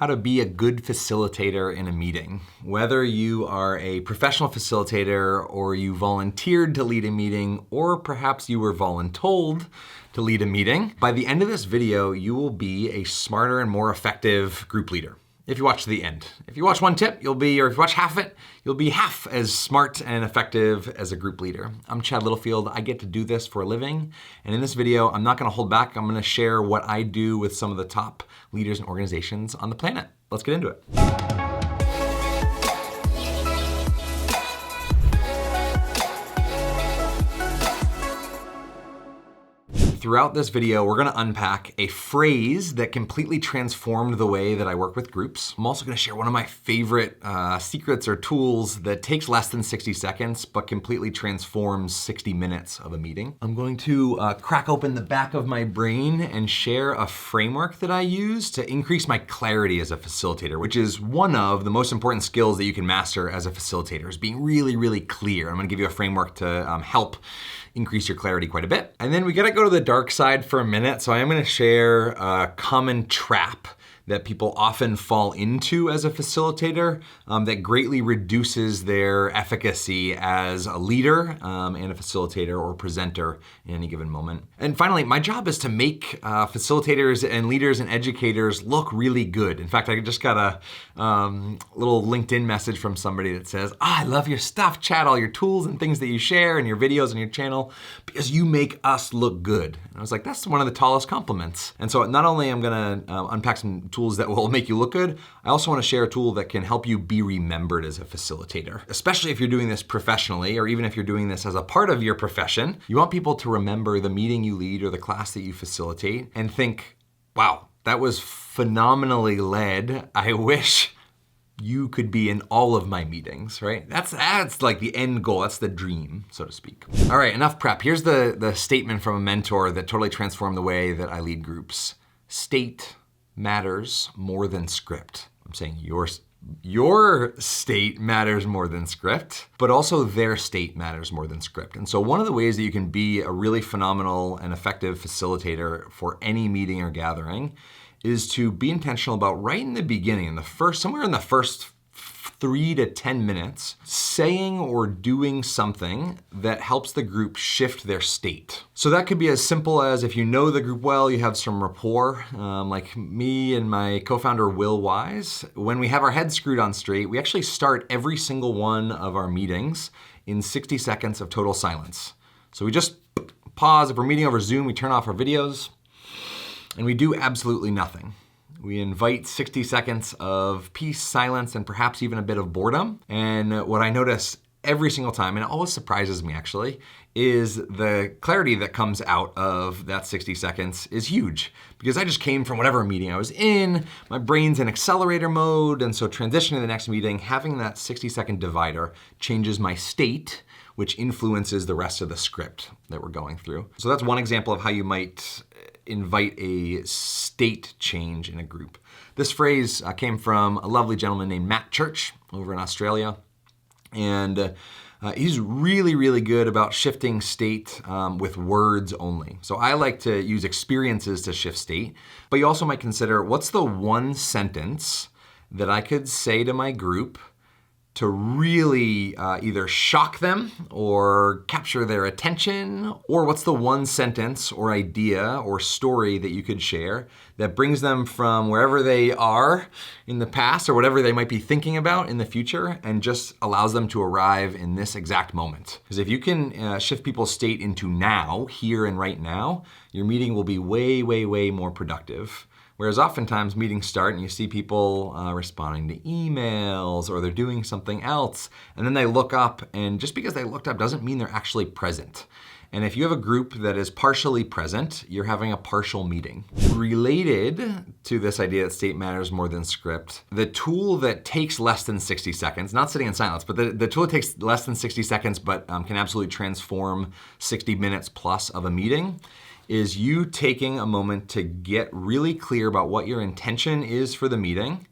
How to be a good facilitator in a meeting. Whether you are a professional facilitator or you volunteered to lead a meeting, or perhaps you were voluntold to lead a meeting, by the end of this video, you will be a smarter and more effective group leader. If you watch to the end. If you watch one tip, or if you watch half of it, you'll be half as smart and effective as a group leader. I'm Chad Littlefield. I get to do this for a living. And in this video, I'm not gonna hold back. I'm gonna share what I do with some of the top leaders and organizations on the planet. Let's get into it. Throughout this video, we're gonna unpack a phrase that completely transformed the way that I work with groups. I'm also gonna share one of my favorite secrets or tools that takes less than 60 seconds, but completely transforms 60 minutes of a meeting. I'm going to crack open the back of my brain and share a framework that I use to increase my clarity as a facilitator, which is one of the most important skills that you can master as a facilitator, is being really, really clear. I'm gonna give you a framework to help increase your clarity quite a bit. And then we gotta go to the dark side for a minute. So I am gonna share a common trap that people often fall into as a facilitator that greatly reduces their efficacy as a leader and a facilitator or presenter in any given moment. And finally, my job is to make facilitators and leaders and educators look really good. In fact, I just got a little LinkedIn message from somebody that says, I love your stuff, Chad, all your tools and things that you share and your videos on your channel, because you make us look good. And I was like, that's one of the tallest compliments. And so not only I'm gonna unpack some tools that will make you look good, I also want to share a tool that can help you be remembered as a facilitator. Especially if you're doing this professionally, or even if you're doing this as a part of your profession, you want people to remember the meeting you lead or the class that you facilitate and think, wow, that was phenomenally led. I wish you could be in all of my meetings, right? That's like the end goal. That's the dream, so to speak. All right, enough prep. Here's the statement from a mentor that totally transformed the way that I lead groups. State matters more than script. I'm saying your state matters more than script, but also their state matters more than script. And so one of the ways that you can be a really phenomenal and effective facilitator for any meeting or gathering is to be intentional about right in the beginning, somewhere in the first 3 to 10 minutes, saying or doing something that helps the group shift their state. So that could be as simple as, if you know the group well, you have some rapport, like me and my co-founder, Will Wise. When we have our heads screwed on straight, we actually start every single one of our meetings in 60 seconds of total silence. So we just pause. If we're meeting over Zoom, we turn off our videos and we do absolutely nothing. We invite 60 seconds of peace, silence, and perhaps even a bit of boredom. And what I notice every single time, and it always surprises me actually, is the clarity that comes out of that 60 seconds is huge. Because I just came from whatever meeting I was in, my brain's in accelerator mode, and so transitioning to the next meeting, having that 60-second divider changes my state, which influences the rest of the script that we're going through. So that's one example of how you might invite a state change in a group. This phrase came from a lovely gentleman named Matt Church over in Australia. And he's really, really good about shifting state with words only. So I like to use experiences to shift state, but you also might consider, what's the one sentence that I could say to my group to really either shock them or capture their attention? Or what's the one sentence or idea or story that you could share that brings them from wherever they are in the past or whatever they might be thinking about in the future and just allows them to arrive in this exact moment? Because if you can shift people's state into now, here and right now, your meeting will be way, way, way more productive. Whereas oftentimes meetings start and you see people responding to emails or they're doing something else, and then they look up, and just because they looked up doesn't mean they're actually present. And if you have a group that is partially present, you're having a partial meeting. Related to this idea that state matters more than script, the tool that takes less than 60 seconds, not sitting in silence, but the tool that takes less than 60 seconds but can absolutely transform 60 minutes plus of a meeting, is you taking a moment to get really clear about what your intention is for the meeting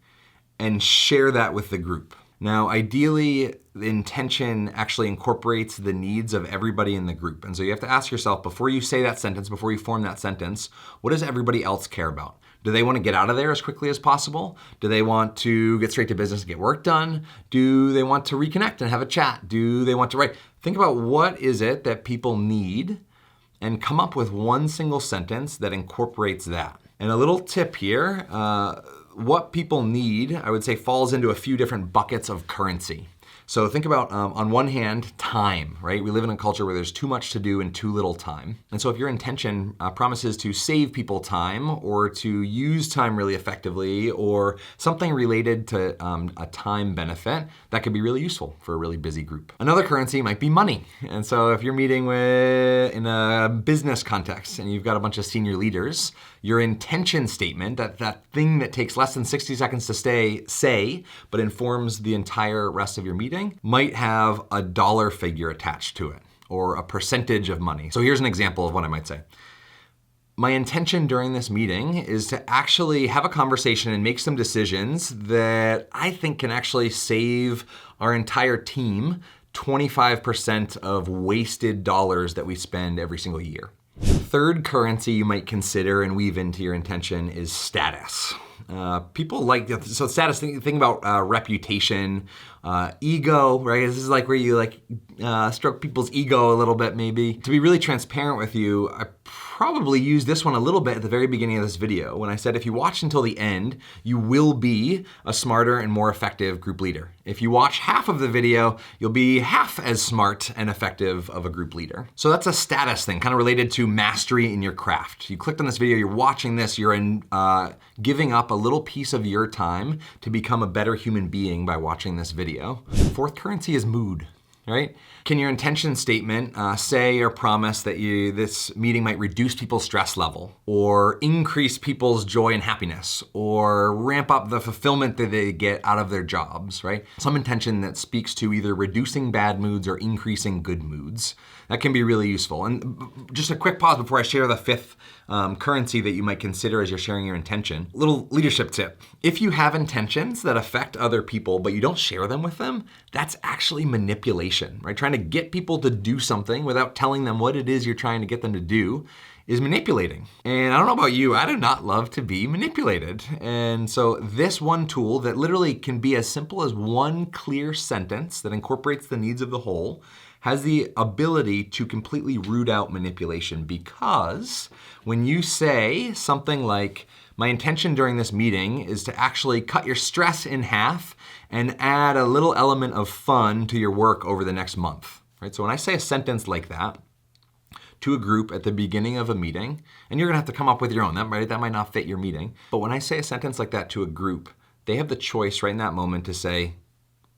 and share that with the group. Now, ideally, the intention actually incorporates the needs of everybody in the group. And so you have to ask yourself, before you say that sentence, before you form that sentence, what does everybody else care about? Do they want to get out of there as quickly as possible? Do they want to get straight to business and get work done? Do they want to reconnect and have a chat? Do they want to write? Think about what is it that people need and come up with one single sentence that incorporates that. And a little tip here, what people need, I would say, falls into a few different buckets of currency. So think about, on one hand, time, right? We live in a culture where there's too much to do and too little time. And so if your intention promises to save people time or to use time really effectively or something related to a time benefit, that could be really useful for a really busy group. Another currency might be money. And so if you're meeting in a business context and you've got a bunch of senior leaders, your intention statement, that thing that takes less than 60 seconds to say, but informs the entire rest of your meeting, might have a dollar figure attached to it or a percentage of money. So here's an example of what I might say. My intention during this meeting is to actually have a conversation and make some decisions that I think can actually save our entire team 25% of wasted dollars that we spend every single year. Third currency you might consider and weave into your intention is status. People like, so status, think about reputation, ego, right? This is like where you stroke people's ego a little bit maybe. To be really transparent with you, I probably used this one a little bit at the very beginning of this video when I said if you watch until the end, you will be a smarter and more effective group leader. If you watch half of the video, you'll be half as smart and effective of a group leader. So that's a status thing, kind of related to mastery in your craft. You clicked on this video, you're watching this, you're giving up a little piece of your time to become a better human being by watching this video. Fourth currency is mood. Right? Can your intention statement say or promise that this meeting might reduce people's stress level or increase people's joy and happiness or ramp up the fulfillment that they get out of their jobs, right? Some intention that speaks to either reducing bad moods or increasing good moods. That can be really useful. And just a quick pause before I share the fifth currency that you might consider as you're sharing your intention. Little leadership tip. If you have intentions that affect other people, but you don't share them with them, that's actually manipulation, right? Trying to get people to do something without telling them what it is you're trying to get them to do is manipulating. And I don't know about you, I do not love to be manipulated. And so this one tool that literally can be as simple as one clear sentence that incorporates the needs of the whole has the ability to completely root out manipulation, because when you say something like, my intention during this meeting is to actually cut your stress in half and add a little element of fun to your work over the next month, right? So when I say a sentence like that to a group at the beginning of a meeting, and you're gonna have to come up with your own, that might not fit your meeting, but when I say a sentence like that to a group, they have the choice right in that moment to say,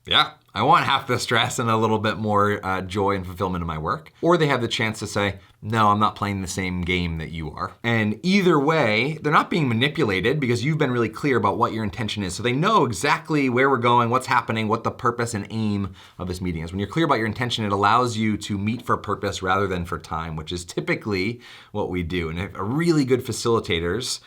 yeah, I want half the stress and a little bit more joy and fulfillment in my work. Or they have the chance to say, no, I'm not playing the same game that you are. And either way, they're not being manipulated because you've been really clear about what your intention is. So they know exactly where we're going, what's happening, what the purpose and aim of this meeting is. When you're clear about your intention, it allows you to meet for purpose rather than for time, which is typically what we do. And a really good facilitators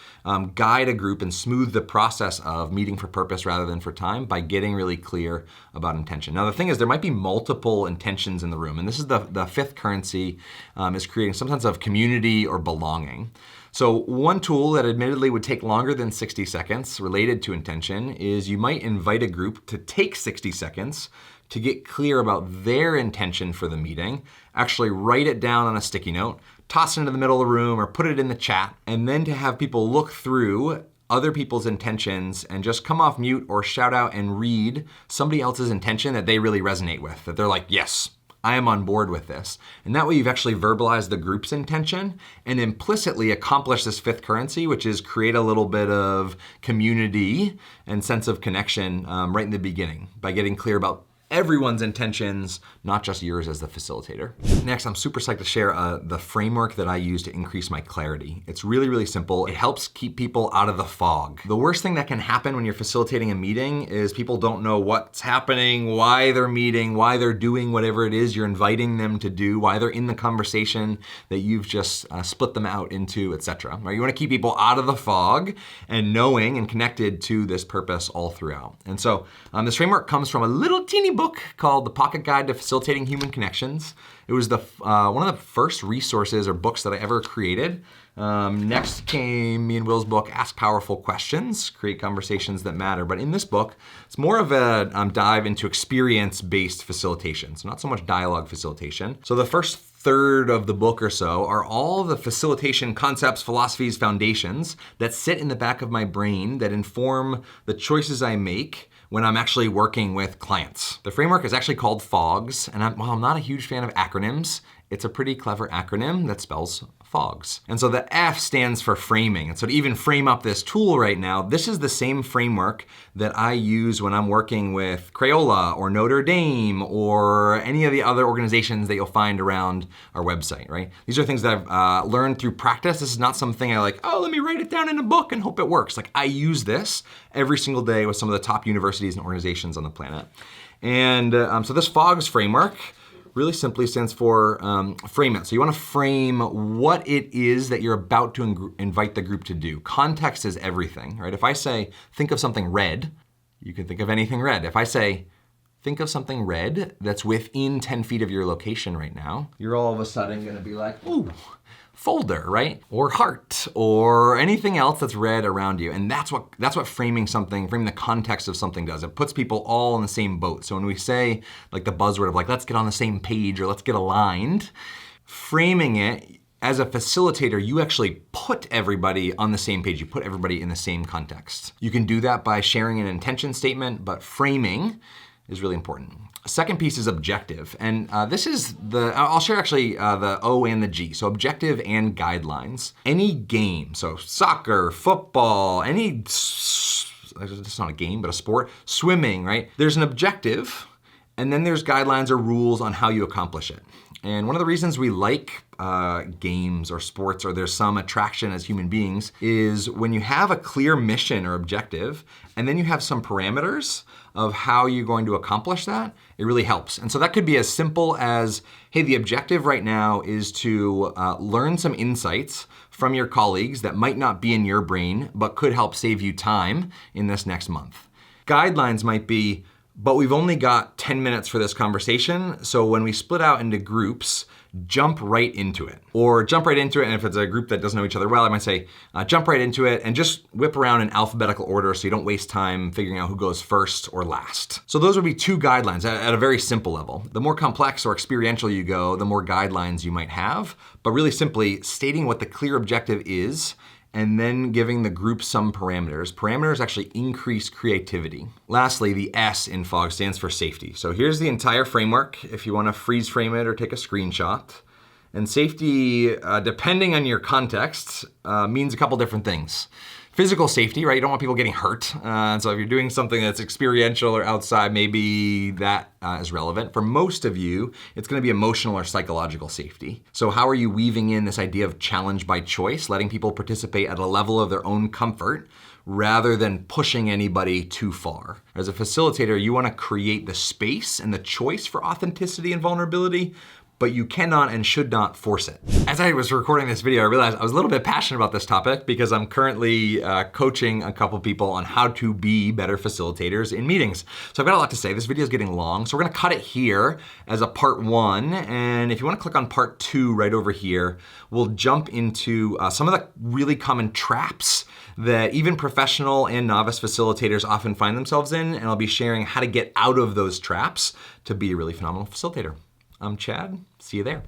guide a group and smooth the process of meeting for purpose rather than for time by getting really clear about intention. Now, the thing is, there might be multiple intentions in the room. And this is the fifth currency, is creating some sense of community or belonging. So one tool that admittedly would take longer than 60 seconds related to intention is you might invite a group to take 60 seconds to get clear about their intention for the meeting, actually write it down on a sticky note, toss it into the middle of the room or put it in the chat, and then to have people look through other people's intentions and just come off mute or shout out and read somebody else's intention that they really resonate with, that they're like, yes, I am on board with this. And that way you've actually verbalized the group's intention and implicitly accomplished this fifth currency, which is create a little bit of community and sense of connection right in the beginning by getting clear about everyone's intentions, not just yours as the facilitator. Next, I'm super psyched to share the framework that I use to increase my clarity. It's really, really simple. It helps keep people out of the fog. The worst thing that can happen when you're facilitating a meeting is people don't know what's happening, why they're meeting, why they're doing whatever it is you're inviting them to do, why they're in the conversation that you've just split them out into, etc. Right? You want to keep people out of the fog and knowing and connected to this purpose all throughout. And so this framework comes from a little teeny book called The Pocket Guide to Facilitating Human Connections. It was one of the first resources or books that I ever created Next came me and Will's book, Ask Powerful Questions, Create Conversations That Matter. But in this book, it's more of a dive into experience-based facilitation, so not so much dialogue facilitation. So the first third of the book or so are all the facilitation concepts, philosophies, foundations that sit in the back of my brain that inform the choices I make when I'm actually working with clients. The framework is actually called FOGS, and while I'm not a huge fan of acronyms, it's a pretty clever acronym that spells FOGS. And so the F stands for framing. And so to even frame up this tool right now, this is the same framework that I use when I'm working with Crayola or Notre Dame or any of the other organizations that you'll find around our website, right? These are things that I've learned through practice. This is not something I like, oh, let me write it down in a book and hope it works. Like, I use this every single day with some of the top universities and organizations on the planet. And so this FOGS framework really simply stands for frame it. So you want to frame what it is that you're about to invite the group to do. Context is everything, right? If I say, think of something red, you can think of anything red. If I say, think of something red that's within 10 feet of your location right now, you're all of a sudden gonna be like, ooh, folder, right? Or heart, or anything else that's red around you. And that's what framing the context of something does. It puts people all in the same boat. So when we say like the buzzword of like, let's get on the same page or let's get aligned, framing it as a facilitator, you actually put everybody on the same page. You put everybody in the same context. You can do that by sharing an intention statement, but framing is really important. Second piece is objective, and this is I'll share actually the O and the G, so objective and guidelines. Any game, so soccer, football, it's not a game, but a sport, swimming, right? There's an objective, and then there's guidelines or rules on how you accomplish it. And one of the reasons we like games or sports, or there's some attraction as human beings, is when you have a clear mission or objective, and then you have some parameters of how you're going to accomplish that, it really helps. And so that could be as simple as, hey, the objective right now is to learn some insights from your colleagues that might not be in your brain, but could help save you time in this next month. Guidelines might be, but we've only got 10 minutes for this conversation, so when we split out into groups, jump right into it. Or jump right into it, and if it's a group that doesn't know each other well, I might say, jump right into it and just whip around in alphabetical order so you don't waste time figuring out who goes first or last. So those would be two guidelines at a very simple level. The more complex or experiential you go, the more guidelines you might have, but really simply stating what the clear objective is and then giving the group some parameters. Parameters actually increase creativity. Lastly, the S in FOG stands for safety. So here's the entire framework if you want to freeze frame it or take a screenshot. And safety, depending on your context, means a couple different things. Physical safety, right? You don't want people getting hurt. So if you're doing something that's experiential or outside, maybe that is relevant. For most of you, it's gonna be emotional or psychological safety. So how are you weaving in this idea of challenge by choice, letting people participate at a level of their own comfort rather than pushing anybody too far? As a facilitator, you wanna create the space and the choice for authenticity and vulnerability, but you cannot and should not force it. As I was recording this video, I realized I was a little bit passionate about this topic because I'm currently coaching a couple people on how to be better facilitators in meetings. So I've got a lot to say. This video is getting long, so we're gonna cut it here as a part 1. And if you wanna click on part 2 right over here, we'll jump into some of the really common traps that even professional and novice facilitators often find themselves in, and I'll be sharing how to get out of those traps to be a really phenomenal facilitator. I'm Chad, see you there.